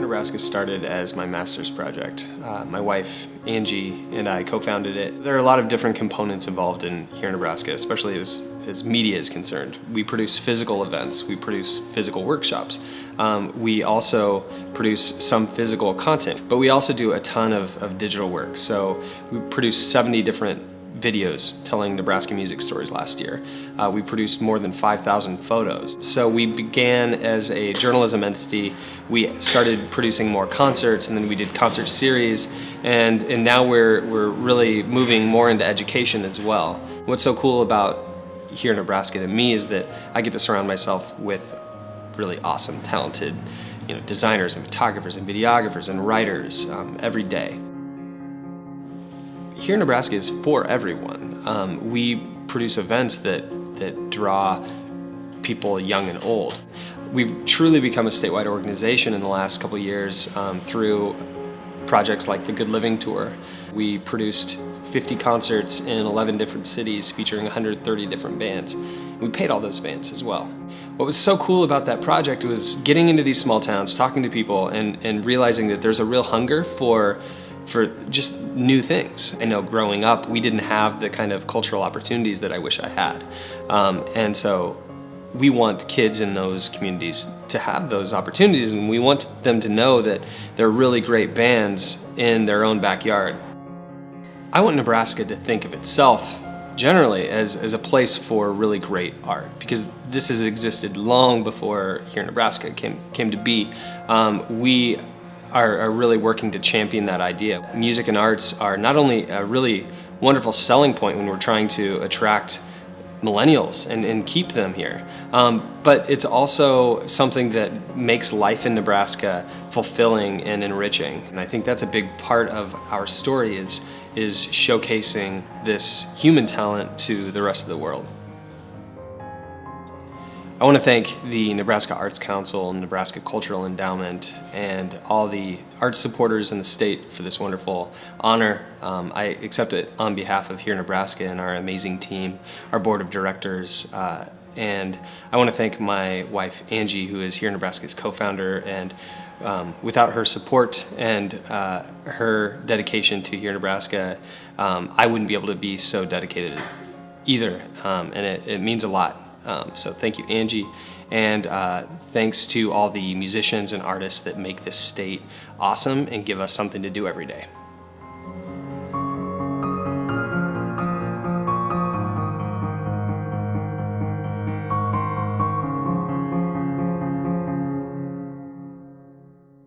Hear Nebraska started as my master's project. My wife, Angie, and I co-founded it. There are a lot of different components involved in Hear Nebraska, especially as media is concerned. We produce physical events, we produce physical workshops. We also produce some physical content, but we also do a ton of digital work. So we produced 70 different videos telling Nebraska music stories last year. We produced more than 5,000 photos. So we began as a journalism entity. We started producing more concerts, and then we did concert series, and now we're really moving more into education as well. What's so cool about Hear Nebraska to me is that I get to surround myself with really awesome, talented, designers and photographers and videographers and writers every day. Hear Nebraska is for everyone. We produce events that draw people young and old. We've truly become a statewide organization in the last couple of years through projects like the Good Living Tour. We produced 50 concerts in 11 different cities featuring 130 different bands. We paid all those bands as well. What was so cool about that project was getting into these small towns, talking to people, and realizing that there's a real hunger for just new things. I know growing up, we didn't have the kind of cultural opportunities that I wish I had. And so we want kids in those communities to have those opportunities, and we want them to know that there are really great bands in their own backyard. I want Nebraska to think of itself generally as a place for really great art, because this has existed long before Hear Nebraska came to be. We are really working to champion that idea. Music and arts are not only a really wonderful selling point when we're trying to attract millennials and keep them here, but it's also something that makes life in Nebraska fulfilling and enriching. And I think that's a big part of our story is showcasing this human talent to the rest of the world. I want to thank the Nebraska Arts Council, Nebraska Cultural Endowment, and all the arts supporters in the state for this wonderful honor. I accept it on behalf of Hear Nebraska and our amazing team, our board of directors, and I want to thank my wife, Angie, who is Hear Nebraska's co-founder, and without her support and her dedication to Hear Nebraska, I wouldn't be able to be so dedicated either, and it means a lot. So thank you, Angie, and thanks to all the musicians and artists that make this state awesome and give us something to do every day.